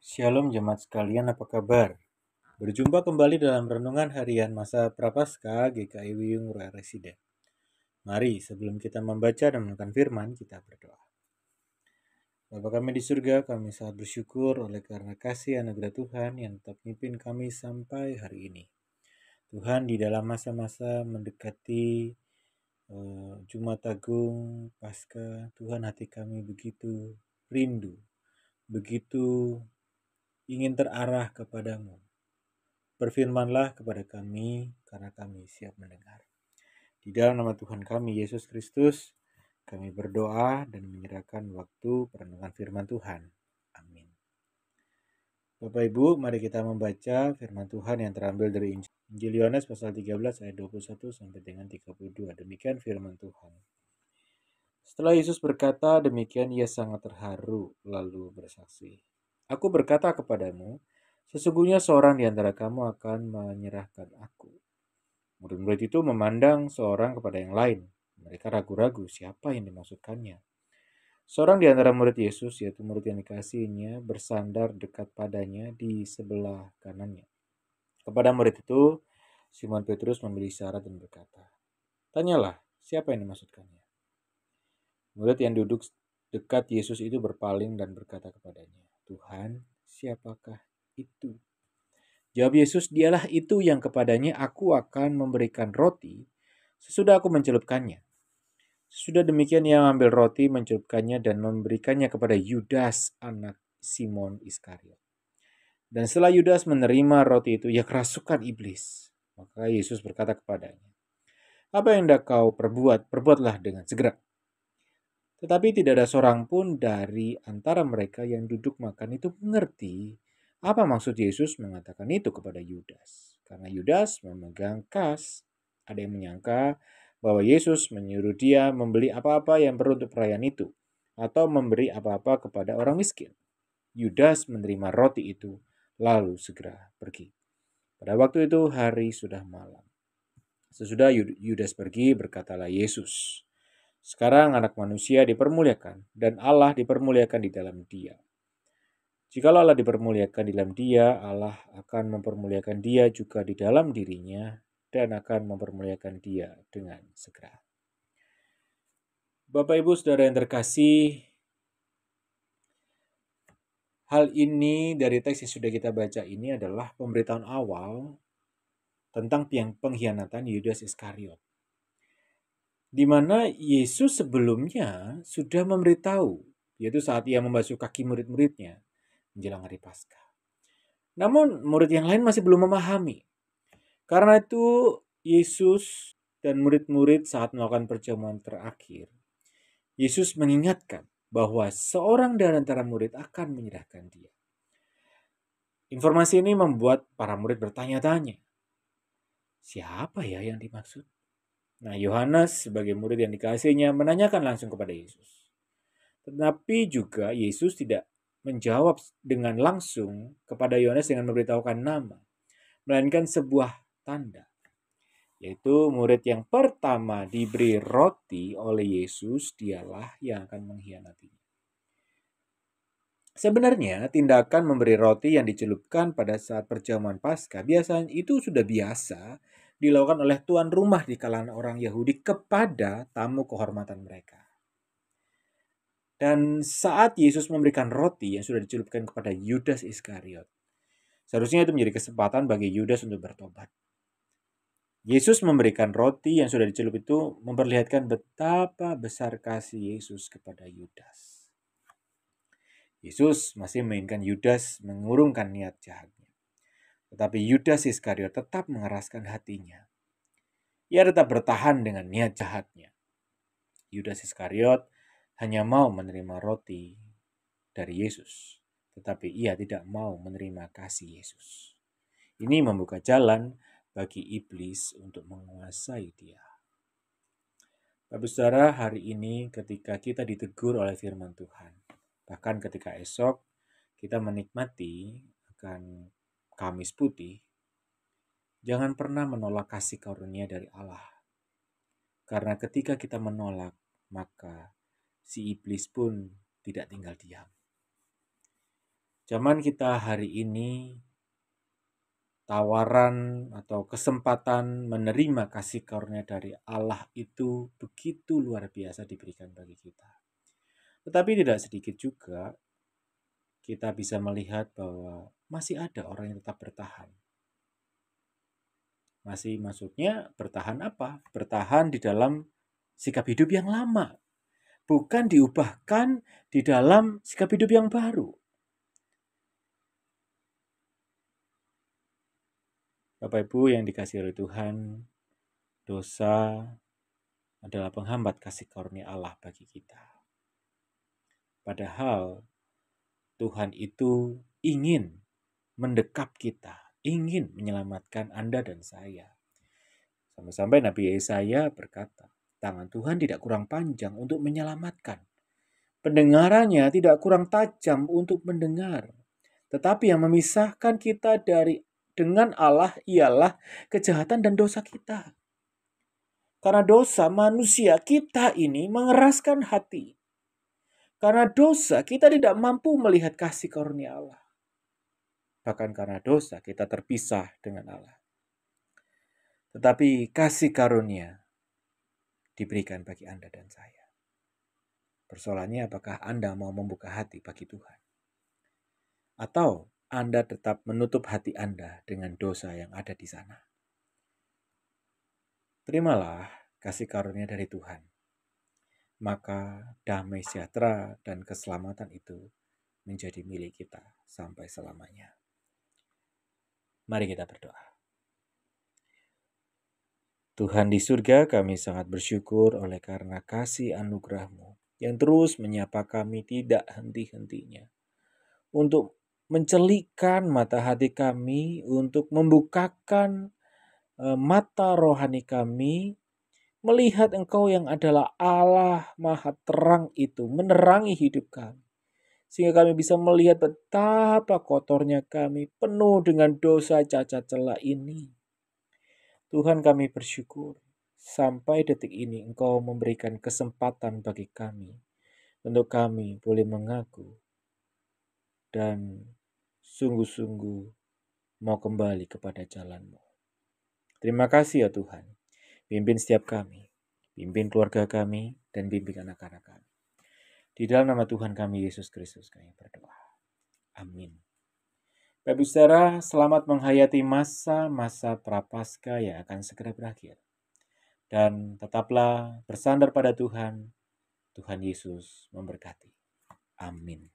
Shalom jemaat sekalian, apa kabar? Berjumpa kembali dalam renungan harian masa Prapaskah GKI Wiyung Royal Resident. Mari sebelum kita membaca dan menemukan firman, kita berdoa. Bapa kami di surga, kami sangat bersyukur oleh karena kasih anugerah Tuhan yang tetap memimpin kami sampai hari ini. Tuhan, di dalam masa-masa mendekati Jumat Agung Paskah, Tuhan, hati kami begitu rindu, begitu ingin terarah kepadamu. Berfirmanlah kepada kami, karena kami siap mendengar. Di dalam nama Tuhan kami, Yesus Kristus, kami berdoa dan menyerahkan waktu perenungan firman Tuhan. Amin. Bapak Ibu, mari kita membaca firman Tuhan yang terambil dari Injil Yohanes pasal 13 ayat 21 sampai dengan 32. Demikian firman Tuhan. Setelah Yesus berkata demikian, ia sangat terharu lalu bersaksi. Aku berkata kepadamu, sesungguhnya seorang di antara kamu akan menyerahkan aku. Murid-murid itu memandang seorang kepada yang lain. Mereka ragu-ragu siapa yang dimaksudkannya. Seorang di antara murid Yesus, yaitu murid yang dikasihinya, bersandar dekat padanya di sebelah kanannya. Kepada murid itu, Simon Petrus memberi isyarat dan berkata, "Tanyalah, siapa yang dimaksudkannya?" Murid yang duduk dekat Yesus itu berpaling dan berkata kepadanya, "Tuhan, siapakah itu?" Jawab Yesus, "Dialah itu yang kepadanya aku akan memberikan roti sesudah aku mencelupkannya." Sesudah demikian ia mengambil roti, mencelupkannya dan memberikannya kepada Yudas anak Simon Iskariot. Dan setelah Yudas menerima roti itu, ia kerasukan iblis. Maka Yesus berkata kepadanya, "Apa yang hendak kau perbuat, perbuatlah dengan segera." Tetapi tidak ada seorang pun dari antara mereka yang duduk makan itu mengerti apa maksud Yesus mengatakan itu kepada Yudas. Karena Yudas memegang kas. Ada yang menyangka bahwa Yesus menyuruh dia membeli apa-apa yang perlu untuk perayaan itu, atau memberi apa-apa kepada orang miskin. Yudas menerima roti itu, lalu segera pergi. Pada waktu itu hari sudah malam. Sesudah Yudas pergi, berkatalah Yesus, "Sekarang anak manusia dipermuliakan, dan Allah dipermuliakan di dalam dia. Jikalau Allah dipermuliakan di dalam dia, Allah akan mempermuliakan dia juga di dalam dirinya, dan akan mempermuliakan dia dengan segera." Bapak Ibu Saudara yang terkasih, hal ini dari teks yang sudah kita baca ini adalah pemberitahuan awal tentang pengkhianatan Yudas Iskariot, di mana Yesus sebelumnya sudah memberitahu, yaitu saat ia membasuh kaki murid-muridnya menjelang hari Paskah. Namun murid yang lain masih belum memahami. Karena itu Yesus dan murid-murid saat melakukan perjamuan terakhir, Yesus mengingatkan bahwa seorang dari antara murid akan menyerahkan dia. Informasi ini membuat para murid bertanya-tanya, siapa ya yang dimaksud? Nah, Yohanes sebagai murid yang dikasihinya menanyakan langsung kepada Yesus. Tetapi juga Yesus tidak menjawab dengan langsung kepada Yohanes dengan memberitahukan nama, melainkan sebuah tanda, yaitu murid yang pertama diberi roti oleh Yesus dialah yang akan mengkhianatinya. Sebenarnya tindakan memberi roti yang dicelupkan pada saat perjamuan Paskah biasanya itu sudah biasa dilakukan oleh tuan rumah di kalangan orang Yahudi kepada tamu kehormatan mereka. Dan saat Yesus memberikan roti yang sudah dicelupkan kepada Yudas Iskariot, seharusnya itu menjadi kesempatan bagi Yudas untuk bertobat. Yesus memberikan roti yang sudah dicelup itu memperlihatkan betapa besar kasih Yesus kepada Yudas. Yesus masih menginginkan Yudas mengurungkan niat jahatnya. Tetapi Yudas Iskariot tetap mengeraskan hatinya. Ia tetap bertahan dengan niat jahatnya. Yudas Iskariot hanya mau menerima roti dari Yesus, tetapi ia tidak mau menerima kasih Yesus. Ini membuka jalan bagi iblis untuk menguasai dia. Bapak Saudara, hari ini ketika kita ditegur oleh firman Tuhan, bahkan ketika esok kita menikmati akan Kamis Putih, jangan pernah menolak kasih karunia dari Allah. Karena ketika kita menolak, maka si iblis pun tidak tinggal diam. Zaman kita hari ini, tawaran atau kesempatan menerima kasih karunia dari Allah itu begitu luar biasa diberikan bagi kita. Tetapi tidak sedikit juga kita bisa melihat bahwa masih ada orang yang tetap bertahan. Masih maksudnya bertahan apa? Bertahan di dalam sikap hidup yang lama. Bukan diubahkan di dalam sikap hidup yang baru. Bapak Ibu yang dikasihi oleh Tuhan, dosa adalah penghambat kasih karunia Allah bagi kita. Padahal Tuhan itu ingin mendekap kita, ingin menyelamatkan Anda dan saya. Sampai-sampai Nabi Yesaya berkata, tangan Tuhan tidak kurang panjang untuk menyelamatkan. Pendengarannya tidak kurang tajam untuk mendengar. Tetapi yang memisahkan kita dengan Allah ialah kejahatan dan dosa kita. Karena dosa manusia kita ini mengeraskan hati. Karena dosa kita tidak mampu melihat kasih karunia Allah. Bahkan karena dosa kita terpisah dengan Allah. Tetapi kasih karunia diberikan bagi Anda dan saya. Persoalannya apakah Anda mau membuka hati bagi Tuhan? Atau Anda tetap menutup hati Anda dengan dosa yang ada di sana? Terimalah kasih karunia dari Tuhan. Maka damai sejahtera dan keselamatan itu menjadi milik kita sampai selamanya. Mari kita berdoa. Tuhan di surga, kami sangat bersyukur oleh karena kasih anugerah-Mu yang terus menyapa kami tidak henti-hentinya. Untuk mencelikkan mata hati kami, untuk membukakan mata rohani kami, melihat Engkau yang adalah Allah Maha Terang itu menerangi hidup kami. Sehingga kami bisa melihat betapa kotornya kami, penuh dengan dosa cacat celah ini. Tuhan, kami bersyukur sampai detik ini Engkau memberikan kesempatan bagi kami untuk kami boleh mengaku dan sungguh-sungguh mau kembali kepada jalan-Mu. Terima kasih ya Tuhan. Pimpin setiap kami, pimpin keluarga kami, dan bimbing anak-anak kami. Di dalam nama Tuhan kami Yesus Kristus kami berdoa. Amin. Bapak Ibu Saudara, selamat menghayati masa-masa Prapaskah yang akan segera berakhir. Dan tetaplah bersandar pada Tuhan. Tuhan Yesus memberkati. Amin.